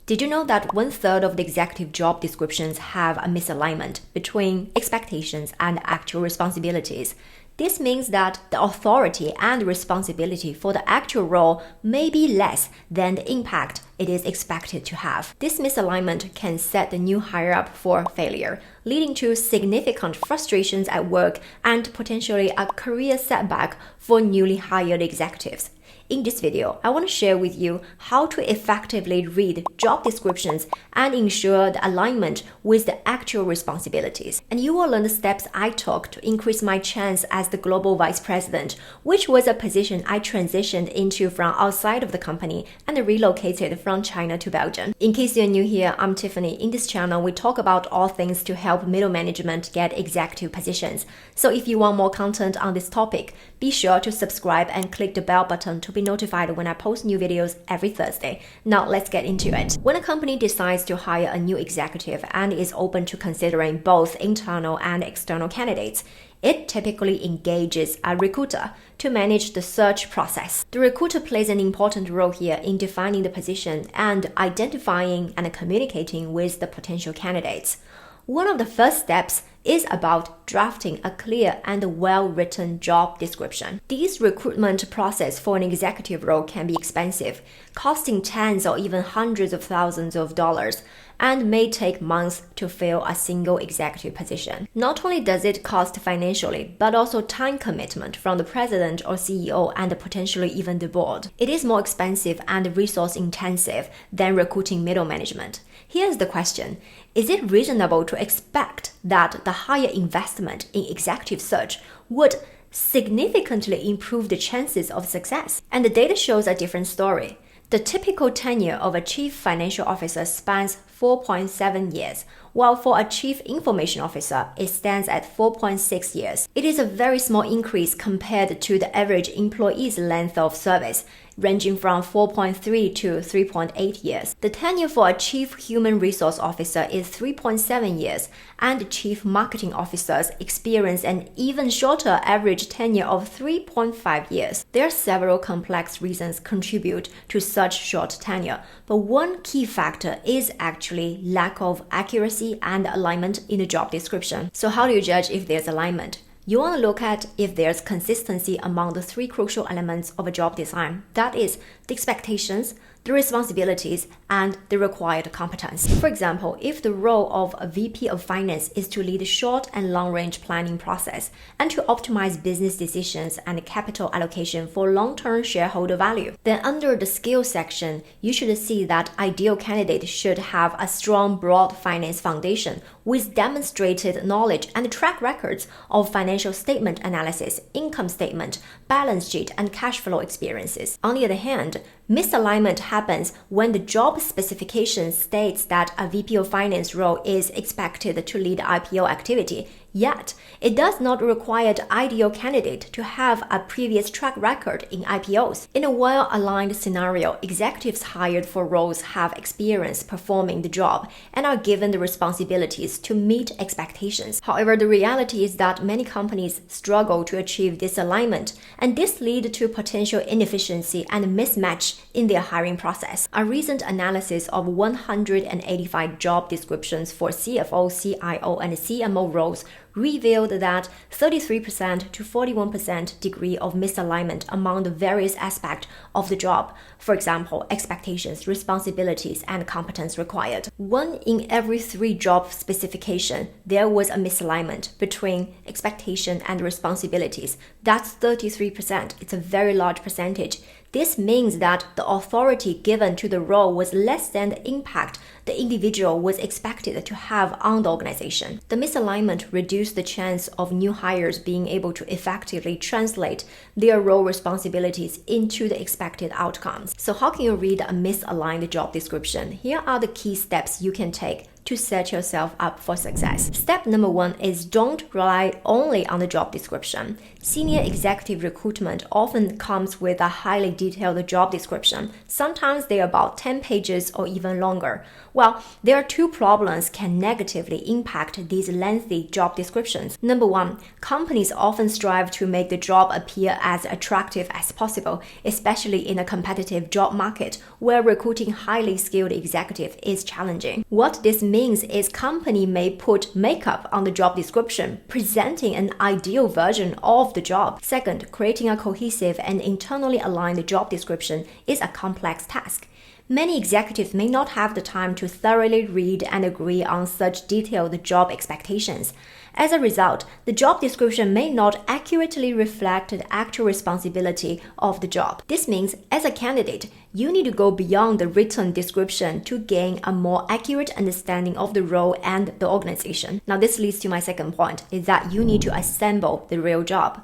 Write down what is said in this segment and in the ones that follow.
Did you know that 1/3 of the executive job descriptions have a misalignment between expectations and actual responsibilities? This means that the authority and responsibility for the actual role may be less than the impact it is expected to have. This misalignment can set the new hire up for failure, leading to significant frustrations at work and potentially a career setback for newly hired executives. In this video, I want to share with you how to effectively read job descriptions and ensure the alignment with the actual responsibilities. And you will learn the steps I took to increase my chance as the global vice president, which was a position I transitioned into from outside of the company and relocated from China to Belgium. In case you're new here, I'm Tiffany. In this channel, we talk about all things to help middle management get executive positions. So if you want more content on this topic, be sure to subscribe and click the bell button to be notified when I post new videos every Thursday. Now let's get into it. When a company decides to hire a new executive and is open to considering both internal and external candidates, it typically engages a recruiter to manage the search process. The recruiter plays an important role here in defining the position and identifying and communicating with the potential candidates. One of the first steps is about drafting a clear and well-written job description. This recruitment process for an executive role can be expensive, costing tens or even hundreds of thousands of dollars, and may take months to fill a single executive position. Not only does it cost financially, but also time commitment from the president or CEO and potentially even the board. It is more expensive and resource intensive than recruiting middle management. Here's the question. Is it reasonable to expect that the higher investment in executive search would significantly improve the chances of success? And the data shows a different story. The typical tenure of a chief financial officer spans 4.7 years, while for a chief information officer, it stands at 4.6 years. It is a very small increase compared to the average employee's length of service, ranging from 4.3 to 3.8 years. The tenure for a chief human resource officer is 3.7 years, and chief marketing officers experience an even shorter average tenure of 3.5 years. There are several complex reasons contribute to such short tenure, but one key factor is actually lack of accuracy and alignment in the job description. So how do you judge if there's alignment? You want to look at if there's consistency among the three crucial elements of a job design. That is, the expectations, the responsibilities, and the required competence. For example, if the role of a VP of finance is to lead short and long-range planning process and to optimize business decisions and capital allocation for long-term shareholder value, then under the skills section, you should see that ideal candidate should have a strong, broad finance foundation with demonstrated knowledge and track records of financial statement analysis, income statement, balance sheet, and cash flow experiences. On the other hand, misalignment happens when the job specification states that a VP of finance role is expected to lead IPO activity, yet it does not require the ideal candidate to have a previous track record in IPOs. In a well-aligned scenario, executives hired for roles have experience performing the job and are given the responsibilities to meet expectations. However, the reality is that many companies struggle to achieve this alignment, and this leads to potential inefficiency and mismatch in their hiring process. A recent analysis of 185 job descriptions for CFO, CIO, and CMO roles revealed that 33% to 41% degree of misalignment among the various aspects of the job. For example, expectations, responsibilities, and competence required. 1 in every 3 job specification, there was a misalignment between expectation and responsibilities. That's 33%. It's a very large percentage. This means that the authority given to the role was less than the impact the individual was expected to have on the organization. The misalignment reduced the chance of new hires being able to effectively translate their role responsibilities into the expected outcomes. So how can you read a misaligned job description? Here are the key steps you can take to set yourself up for success. Step number 1 is don't rely only on the job description. Senior executive recruitment often comes with a highly detailed job description. Sometimes they're about 10 pages or even longer. Well, there are two problems can negatively impact these lengthy job descriptions. Number 1, companies often strive to make the job appear as attractive as possible, especially in a competitive job market where recruiting highly skilled executives is challenging. What this means is company may put makeup on the job description, presenting an ideal version of the job. Second, creating a cohesive and internally aligned job description is a complex task. Many executives may not have the time to thoroughly read and agree on such detailed job expectations. As a result, the job description may not accurately reflect the actual responsibility of the job. This means, as a candidate, you need to go beyond the written description to gain a more accurate understanding of the role and the organization. Now, this leads to my second point, is that you need to assemble the real job.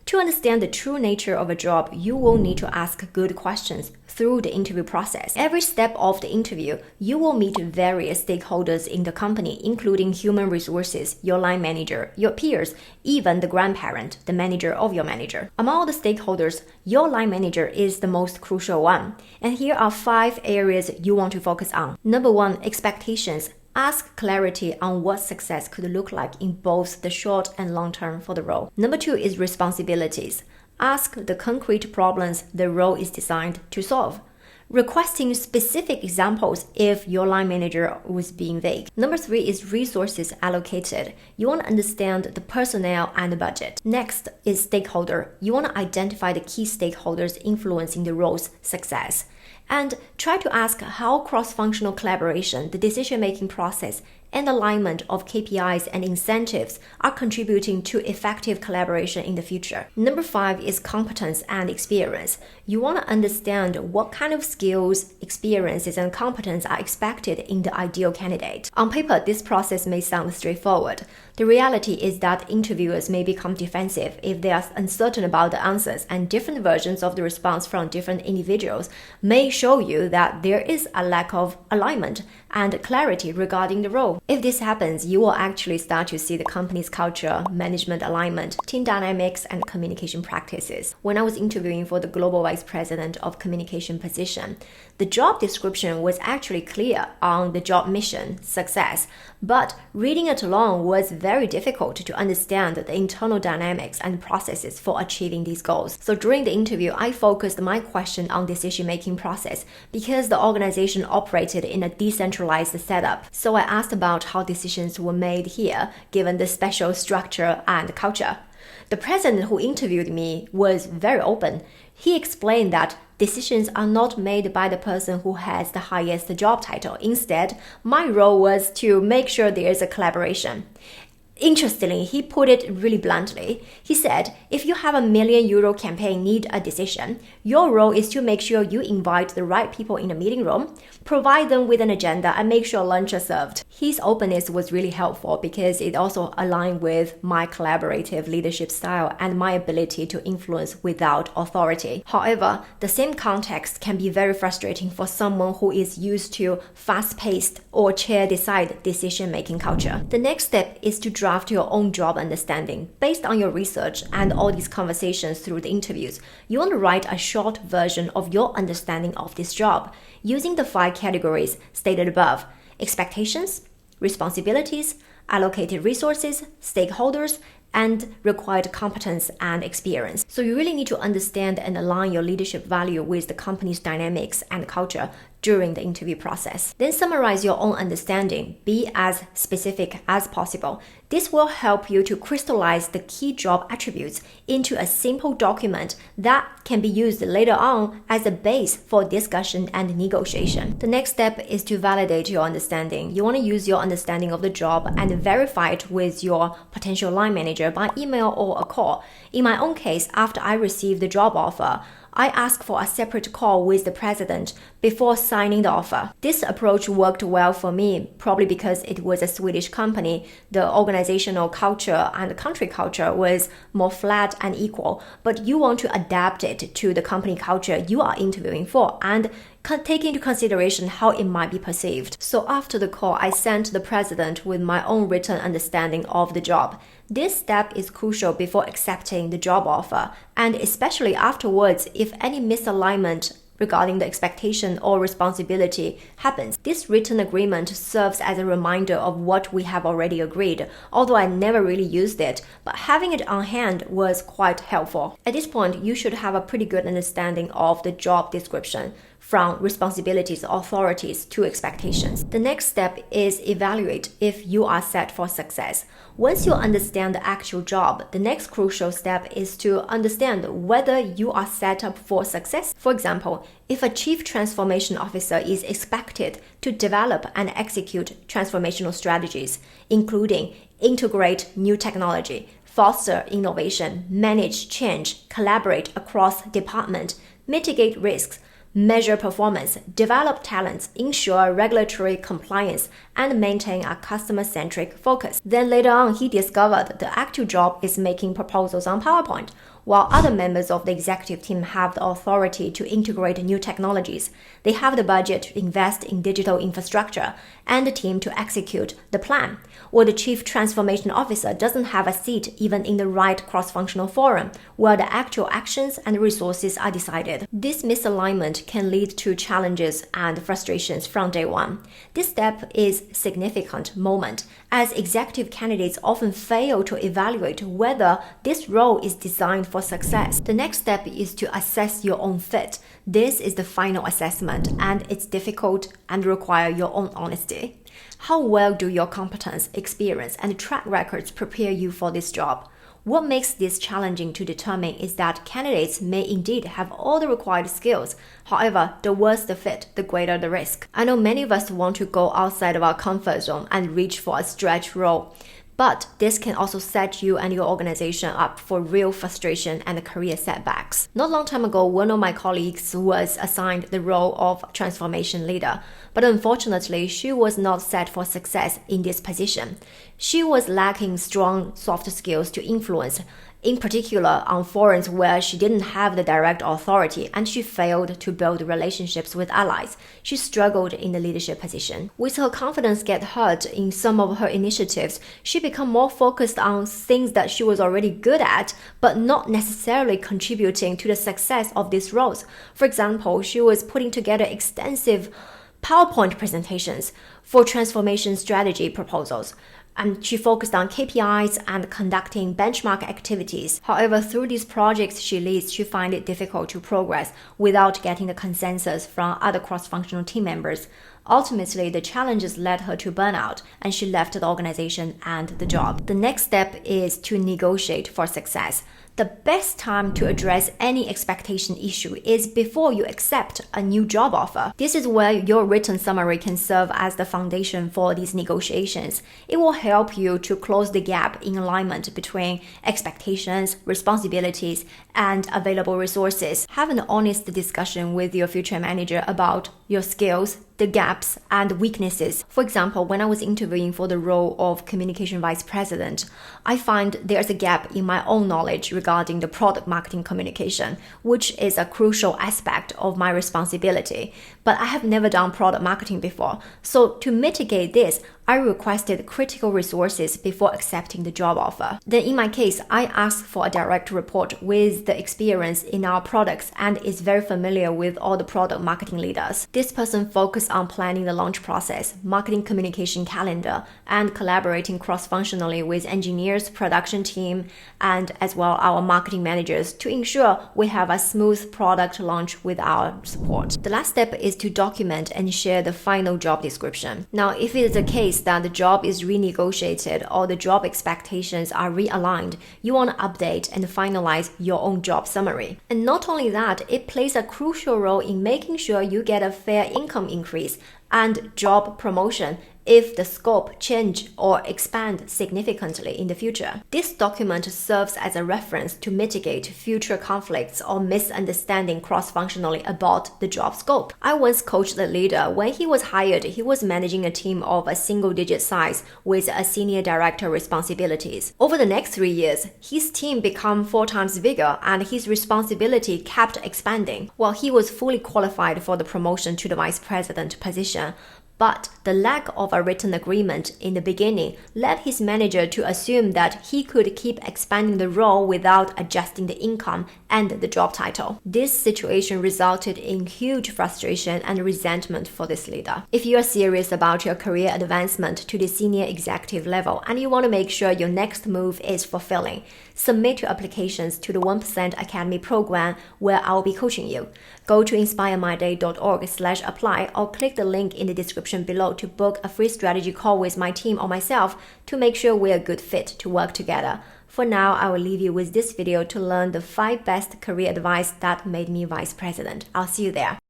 To understand the true nature of a job, you will need to ask good questions through the interview process. Every step of the interview, you will meet various stakeholders in the company, including human resources, your line manager, your peers, even the grandparent, the manager of your manager. Among all the stakeholders, your line manager is the most crucial one. And here are 5 areas you want to focus on. Number 1, expectations. Ask clarity on what success could look like in both the short and long term for the role. Number 2 is responsibilities. Ask the concrete problems the role is designed to solve, requesting specific examples if your line manager was being vague. Number 3 is resources allocated. You want to understand the personnel and the budget. Next is stakeholder. You want to identify the key stakeholders influencing the role's success. And try to ask how cross-functional collaboration, the decision-making process, and alignment of KPIs and incentives are contributing to effective collaboration in the future. Number 5 is competence and experience. You want to understand what kind of skills, experiences, and competence are expected in the ideal candidate. On paper, this process may sound straightforward. The reality is that interviewers may become defensive if they are uncertain about the answers, and different versions of the response from different individuals may show you that there is a lack of alignment and clarity regarding the role. If this happens, you will actually start to see the company's culture, management alignment, team dynamics, and communication practices. When I was interviewing for the Global Vice President of Communication position, the job description was actually clear on the job mission, success, but reading it alone was very difficult to understand the internal dynamics and processes for achieving these goals. So during the interview, I focused my question on decision-making process because the organization operated in a decentralized setup. So I asked about how decisions were made here, given the special structure and culture. The president who interviewed me was very open. He explained that decisions are not made by the person who has the highest job title. Instead, my role was to make sure there is a collaboration. Interestingly, he put it really bluntly. He said, if you have €1 million campaign need a decision, your role is to make sure you invite the right people in the meeting room, provide them with an agenda, and make sure lunch is served. His openness was really helpful because it also aligned with my collaborative leadership style and my ability to influence without authority. However, the same context can be very frustrating for someone who is used to fast-paced or chair-decide decision-making culture. The next step is to draft your own job understanding. Based on your research and all these conversations through the interviews, you want to write a short version of your understanding of this job using the 5 categories stated above: expectations, responsibilities, allocated resources, stakeholders, and required competence and experience. So you really need to understand and align your leadership value with the company's dynamics and culture during the interview process. Then summarize your own understanding. Be as specific as possible. This will help you to crystallize the key job attributes into a simple document that can be used later on as a base for discussion and negotiation. The next step is to validate your understanding. You want to use your understanding of the job and verify it with your potential line manager by email or a call. In my own case, after I received the job offer, I asked for a separate call with the president before signing the offer. This approach worked well for me, probably because it was a Swedish company. The organizational culture and the country culture was more flat and equal, but you want to adapt it to the company culture you are interviewing for, and take into consideration how it might be perceived. So after the call, I sent the president with my own written understanding of the job. This step is crucial before accepting the job offer, and especially afterwards if any misalignment regarding the expectation or responsibility happens. This written agreement serves as a reminder of what we have already agreed, although I never really used it, but having it on hand was quite helpful. At this point, you should have a pretty good understanding of the job description, from responsibilities, authorities to expectations. The next step is evaluate if you are set for success. Once you understand the actual job, the next crucial step is to understand whether you are set up for success. For example, if a chief transformation officer is expected to develop and execute transformational strategies, including integrate new technology, foster innovation, manage change, collaborate across departments, mitigate risks, measure performance, develop talents, ensure regulatory compliance, and maintain a customer-centric focus. Then later on, he discovered the actual job is making proposals on PowerPoint, while other members of the executive team have the authority to integrate new technologies. They have the budget to invest in digital infrastructure and the team to execute the plan. Or the chief transformation officer doesn't have a seat even in the right cross-functional forum, where the actual actions and resources are decided. This misalignment can lead to challenges and frustrations from day one. This step is a significant moment, as executive candidates often fail to evaluate whether this role is designed for success. The next step is to assess your own fit. This is the final assessment, and it's difficult and requires your own honesty. How well do your competence, experience, and track records prepare you for this job? What makes this challenging to determine is that candidates may indeed have all the required skills. However, the worse the fit, the greater the risk. I know many of us want to go outside of our comfort zone and reach for a stretch role. But this can also set you and your organization up for real frustration and career setbacks. Not long time ago, one of my colleagues was assigned the role of transformation leader, but unfortunately, she was not set for success in this position. She was lacking strong soft skills to influence, in particular on forums where she didn't have the direct authority, and she failed to build relationships with allies. She struggled in the leadership position. With her confidence get hurt in some of her initiatives, she became more focused on things that she was already good at, but not necessarily contributing to the success of these roles. For example, she was putting together extensive PowerPoint presentations for transformation strategy proposals. And she focused on KPIs and conducting benchmark activities. However, through these projects she leads, she finds it difficult to progress without getting the consensus from other cross-functional team members. Ultimately, the challenges led her to burnout, and she left the organization and the job. The next step is to negotiate for success. The best time to address any expectation issue is before you accept a new job offer. This is where your written summary can serve as the foundation for these negotiations. It will help you to close the gap in alignment between expectations, responsibilities, and available resources. Have an honest discussion with your future manager about your skills, the gaps, and weaknesses. For example, when I was interviewing for the role of communication vice president, I find there's a gap in my own knowledge regarding the product marketing communication, which is a crucial aspect of my responsibility. But I have never done product marketing before. So to mitigate this, I requested critical resources before accepting the job offer. Then in my case, I asked for a direct report with the experience in our products and is very familiar with all the product marketing leaders. This person focused on planning the launch process, marketing communication calendar, and collaborating cross-functionally with engineers, production team, and as well our marketing managers to ensure we have a smooth product launch with our support. The last step is to document and share the final job description. Now, if it is the case that the job is renegotiated or the job expectations are realigned, you want to update and finalize your own job summary. And not only that, it plays a crucial role in making sure you get a fair income increase and job promotion if the scope change or expand significantly in the future. This document serves as a reference to mitigate future conflicts or misunderstanding cross-functionally about the job scope. I once coached a leader. When he was hired, he was managing a team of a single-digit size with a senior director responsibilities. Over the next 3 years, his team became 4 times bigger and his responsibility kept expanding, while he was fully qualified for the promotion to the vice president position. But the lack of a written agreement in the beginning led his manager to assume that he could keep expanding the role without adjusting the income and the job title. This situation resulted in huge frustration and resentment for this leader. If you are serious about your career advancement to the senior executive level and you want to make sure your next move is fulfilling, submit your applications to the 1% Academy program where I'll be coaching you. Go to inspiremyday.org/apply or click the link in the description below to book a free strategy call with my team or myself to make sure we're a good fit to work together. For now, I will leave you with this video to learn the 5 best career advice that made me vice president. I'll see you there.